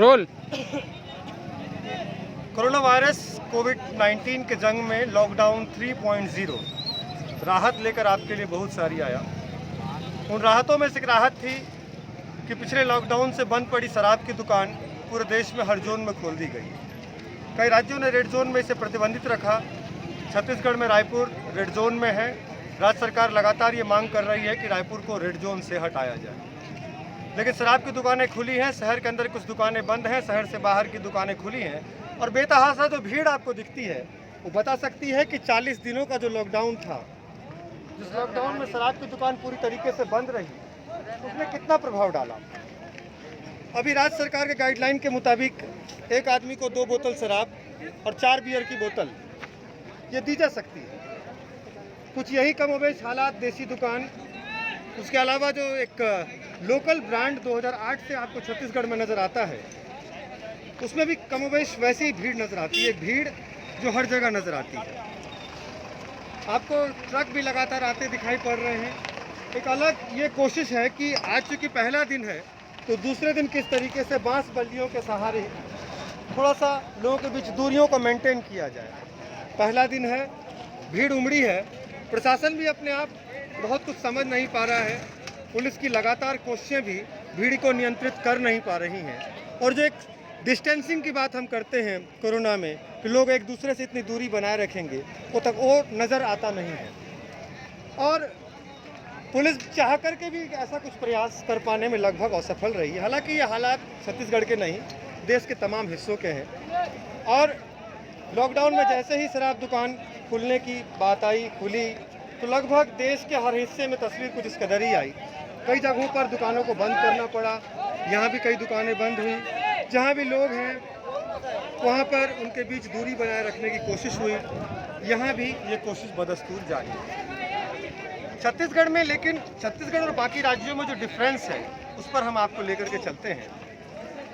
Role. Corona virus कोविड-19 के जंग में लॉकडाउन 3.0 राहत लेकर आपके लिए बहुत सारी आया। उन राहतों में से एक राहत थी कि पिछले लॉकडाउन से बंद पड़ी शराब की दुकान पूरे देश में हर जोन में खोल दी गई। कई राज्यों ने रेड जोन में इसे प्रतिबंधित रखा। छत्तीसगढ़ में रायपुर रेड जोन में है। राज्य सरकार लगातार ये मांग कर रही है कि रायपुर को रेड जोन से हटाया जाए, लेकिन शराब की दुकानें खुली हैं। शहर के अंदर कुछ दुकानें बंद हैं, शहर से बाहर की दुकानें खुली हैं। और बेतहाशा जो भीड़ आपको दिखती है वो बता सकती है कि 40 दिनों का जो लॉकडाउन था, जिस लॉकडाउन में शराब की दुकान पूरी तरीके से बंद रही, उसने कितना प्रभाव डाला। अभी राज्य सरकार के गाइडलाइन के मुताबिक एक आदमी को 2 बोतल शराब और 4 बियर की बोतल ये दी जा सकती है। कुछ यही कमोबेश हालात देसी दुकान, उसके अलावा जो एक लोकल ब्रांड 2008 से आपको छत्तीसगढ़ में नज़र आता है, उसमें भी कमोबेश वैसी ही भीड़ नज़र आती है। भीड़ जो हर जगह नज़र आती है। आपको ट्रक भी लगातार आते दिखाई पड़ रहे हैं। एक अलग ये कोशिश है कि आज चूँकि पहला दिन है तो दूसरे दिन किस तरीके से बांस बल्लियों के सहारे थोड़ा सा लोगों के बीच दूरियों को मेंटेन किया जाए। पहला दिन है, भीड़ उमड़ी है। प्रशासन भी अपने आप बहुत कुछ समझ नहीं पा रहा है। पुलिस की लगातार कोशिशें भी भीड़ को नियंत्रित कर नहीं पा रही हैं। और जो एक डिस्टेंसिंग की बात हम करते हैं कोरोना में कि लोग एक दूसरे से इतनी दूरी बनाए रखेंगे, वो नज़र आता नहीं है। और पुलिस चाह करके भी ऐसा कुछ प्रयास कर पाने में लगभग असफल रही है। हालांकि ये हालात छत्तीसगढ़ के नहीं, देश के तमाम हिस्सों के हैं। और लॉकडाउन में जैसे ही शराब दुकान खुलने की बात आई, खुली, तो लगभग देश के हर हिस्से में तस्वीर कुछ इस कदर ही आई। कई जगहों पर दुकानों को बंद करना पड़ा। यहाँ भी कई दुकानें बंद हुई। जहाँ भी लोग हैं वहाँ पर उनके बीच दूरी बनाए रखने की कोशिश हुई। यहाँ भी ये कोशिश बदस्तूर जारी है छत्तीसगढ़ में। लेकिन छत्तीसगढ़ और बाकी राज्यों में जो डिफरेंस है उस पर हम आपको लेकर के चलते हैं।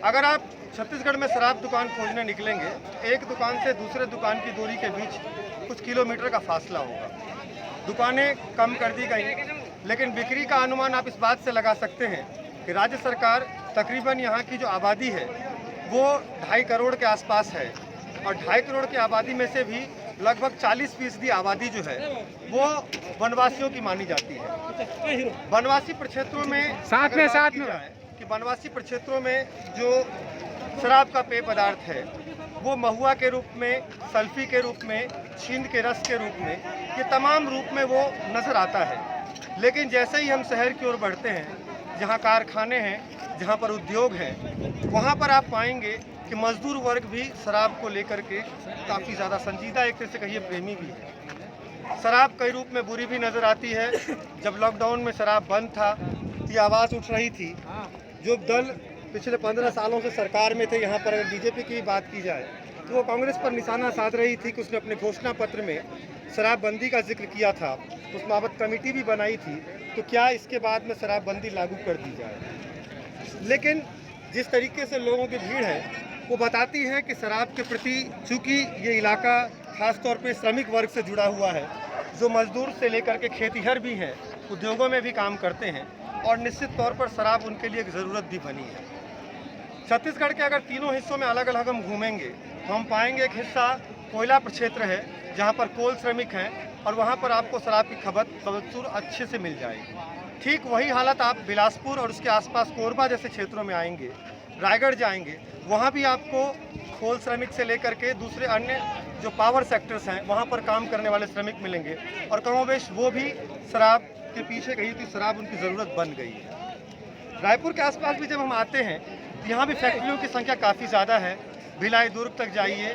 अगर आप छत्तीसगढ़ में शराब दुकान खोजने निकलेंगे, एक दुकान से दूसरे दुकान की दूरी के बीच कुछ किलोमीटर का फासला होगा। दुकानें कम कर दी गई, लेकिन बिक्री का अनुमान आप इस बात से लगा सकते हैं कि राज्य सरकार तकरीबन यहाँ की जो आबादी है वो 2.5 करोड़ के आसपास है। और 2.5 करोड़ की आबादी में से भी लगभग 40% आबादी जो है वो वनवासियों की मानी जाती है। वनवासी प्रक्षेत्रों में साथ में कि वनवासी प्रक्षेत्रों में जो शराब का पेय पदार्थ है वो महुआ के रूप में, सल्फी के रूप में, छींद के रस के रूप में, ये तमाम रूप में वो नज़र आता है। लेकिन जैसे ही हम शहर की ओर बढ़ते हैं, जहाँ कारखाने हैं, जहाँ पर उद्योग हैं, वहाँ पर आप पाएंगे कि मजदूर वर्ग भी शराब को लेकर के काफ़ी ज़्यादा संजीदा, एक तरह से कहिए प्रेमी भी है। शराब कई रूप में बुरी भी नज़र आती है। जब लॉकडाउन में शराब बंद था तो ये आवाज़ उठ रही थी। जो दल पिछले 15 सालों से सरकार में थे, यहाँ पर अगर बीजेपी की बात की जाए तो वो कांग्रेस पर निशाना साध रही थी कि उसने अपने घोषणा पत्र में शराबबंदी का जिक्र किया था, उस बाबत कमेटी भी बनाई थी। तो क्या इसके बाद में शराबबंदी लागू कर दी जाए। लेकिन जिस तरीके से लोगों की भीड़ है वो बताती है कि शराब के प्रति, चूँकि ये इलाका खास तौर पे श्रमिक वर्ग से जुड़ा हुआ है, जो मजदूर से लेकर के खेतीहर भी हैं, उद्योगों में भी काम करते हैं, और निश्चित तौर पर शराब उनके लिए एक ज़रूरत भी बनी है। छत्तीसगढ़ के अगर तीनों हिस्सों में अलग अलग हम घूमेंगे तो हम पाएंगे एक हिस्सा कोयला प्रक्षेत्र है जहाँ पर कोल श्रमिक हैं, और वहाँ पर आपको शराब की खपत बदस्तूर अच्छे से मिल जाएगी। ठीक वही हालत आप बिलासपुर और उसके आसपास कोरबा जैसे क्षेत्रों में आएंगे, रायगढ़ जाएंगे, वहाँ भी आपको कोल श्रमिक से लेकर के दूसरे अन्य जो पावर सेक्टर्स हैं वहाँ पर काम करने वाले श्रमिक मिलेंगे, और कमोबेश वो भी शराब के पीछे गई थी, शराब उनकी ज़रूरत बन गई है। रायपुर के आसपास भी जब हम आते हैं तो यहाँ भी फैक्ट्रियों की संख्या काफ़ी ज़्यादा है। भिलाई दुर्ग तक जाइए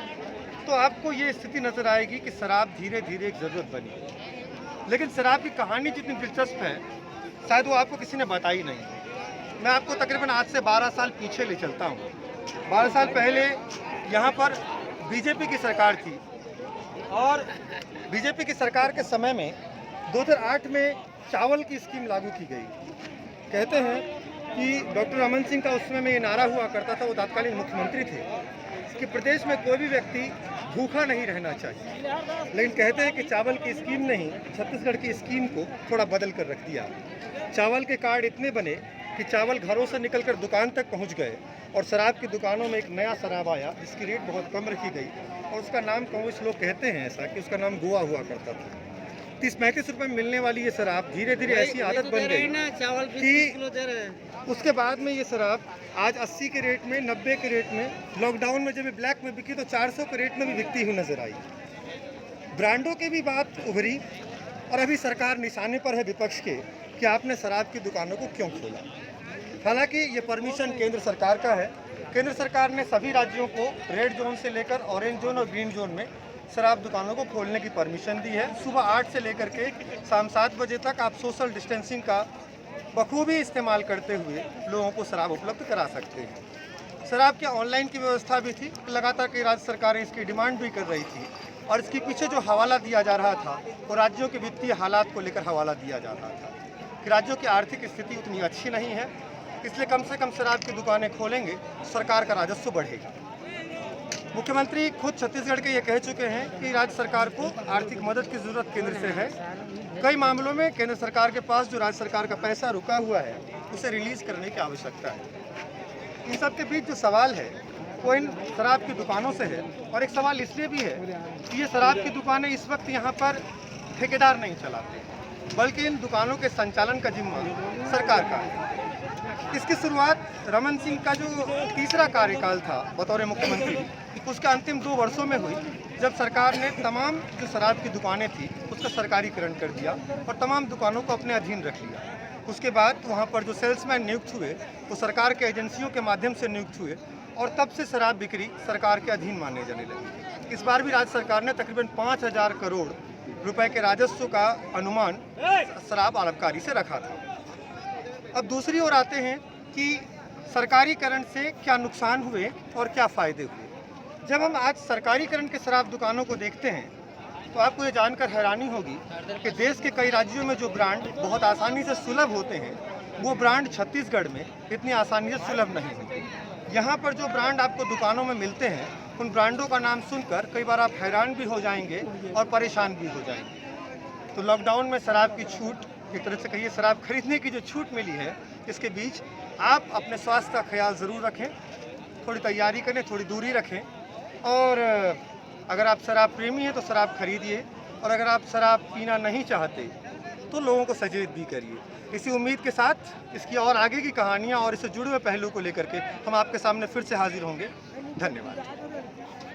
तो आपको ये स्थिति नज़र आएगी कि शराब धीरे धीरे एक ज़रूरत बनी। लेकिन शराब की कहानी जितनी दिलचस्प है शायद वो आपको किसी ने बताई नहीं। मैं आपको तकरीबन आज से 12 साल पीछे ले चलता हूँ। 12 साल पहले यहाँ पर बीजेपी की सरकार थी, और बीजेपी की सरकार के समय में 2008 में चावल की स्कीम लागू की गई। कहते हैं कि डॉक्टर रमन सिंह का उस समय में ये नारा हुआ करता था, वो तत्कालीन मुख्यमंत्री थे, कि प्रदेश में कोई भी व्यक्ति भूखा नहीं रहना चाहिए। लेकिन कहते हैं कि चावल की स्कीम नहीं, छत्तीसगढ़ की स्कीम को थोड़ा बदल कर रख दिया। चावल के कार्ड इतने बने कि चावल घरों से निकलकर दुकान तक पहुंच गए और शराब की दुकानों में एक नया शराब आया जिसकी रेट बहुत कम रखी गई और उसका नाम कुछ लोग कहते हैं ऐसा कि उसका नाम गोवा हुआ करता था। 30-35 रुपये में मिलने वाली ये शराब धीरे धीरे ऐसी आदत बन गई कि उसके बाद में ये शराब आज 80 के रेट में, 90 के रेट में, लॉकडाउन में जब ये ब्लैक में बिकी तो 400 के रेट में भी बिकती हुई नजर आई। ब्रांडों की भी बात उभरी और अभी सरकार निशाने पर है विपक्ष के कि आपने शराब की दुकानों को क्यों खोला। हालांकि ये परमिशन केंद्र सरकार का है। केंद्र सरकार ने सभी राज्यों को रेड जोन से लेकर ऑरेंज जोन और ग्रीन जोन में शराब दुकानों को खोलने की परमिशन दी है। सुबह 8 से लेकर के शाम 7 बजे तक आप सोशल डिस्टेंसिंग का बखूबी इस्तेमाल करते हुए लोगों को शराब उपलब्ध करा सकते हैं। शराब की ऑनलाइन की व्यवस्था भी थी, लगातार कई राज्य सरकारें इसकी डिमांड भी कर रही थी और इसके पीछे जो हवाला दिया जा रहा था वो राज्यों के वित्तीय हालात को लेकर हवाला दिया जा रहा था कि राज्यों की आर्थिक स्थिति उतनी अच्छी नहीं है, इसलिए कम से कम शराब की दुकानें खोलेंगे तो सरकार का राजस्व बढ़ेगा। मुख्यमंत्री खुद छत्तीसगढ़ के ये कह चुके हैं कि राज्य सरकार को आर्थिक मदद की जरूरत केंद्र से है। कई मामलों में केंद्र सरकार के पास जो राज्य सरकार का पैसा रुका हुआ है उसे रिलीज करने की आवश्यकता है। इन सब के बीच जो सवाल है वो इन शराब की दुकानों से है और एक सवाल इसलिए भी है कि ये शराब की दुकानें इस वक्त यहाँ पर ठेकेदार नहीं चलाते बल्कि इन दुकानों के संचालन का जिम्मा सरकार का है। इसकी शुरुआत रमन सिंह का जो तीसरा कार्यकाल था बतौर मुख्यमंत्री उसके अंतिम 2 वर्षों में हुई जब सरकार ने तमाम जो शराब की दुकानें थी उसका सरकारीकरण कर दिया और तमाम दुकानों को अपने अधीन रख लिया। उसके बाद वहाँ पर जो सेल्समैन नियुक्त हुए वो सरकार के एजेंसियों के माध्यम से नियुक्त हुए और तब से शराब बिक्री सरकार के अधीन माने जाने लगी। इस बार भी राज्य सरकार ने तकरीबन 5,000 करोड़ रुपए के राजस्व का अनुमान शराब आबकारी से रखा था। अब दूसरी ओर आते हैं कि सरकारीकरण से क्या नुकसान हुए और क्या फ़ायदे हुए। जब हम आज सरकारीकरण के शराब दुकानों को देखते हैं तो आपको ये जानकर हैरानी होगी कि देश के कई राज्यों में जो ब्रांड बहुत आसानी से सुलभ होते हैं वो ब्रांड छत्तीसगढ़ में इतनी आसानी से सुलभ नहीं होते। यहाँ पर जो ब्रांड आपको दुकानों में मिलते हैं उन ब्रांडों का नाम सुनकर कई बार आप हैरान भी हो जाएंगे और परेशान भी हो जाएंगे। तो लॉकडाउन में शराब की छूट, एक तरह से कहिए शराब खरीदने की जो छूट मिली है, इसके बीच आप अपने स्वास्थ्य का ख्याल ज़रूर रखें, थोड़ी तैयारी करें, थोड़ी दूरी रखें और अगर आप शराब प्रेमी हैं तो शराब खरीदिए और अगर आप शराब पीना नहीं चाहते तो लोगों को सचेत भी करिए। इसी उम्मीद के साथ इसकी और आगे की कहानियाँ और इससे जुड़े हुए पहलू को लेकर के हम आपके सामने फिर से हाजिर होंगे। धन्यवाद।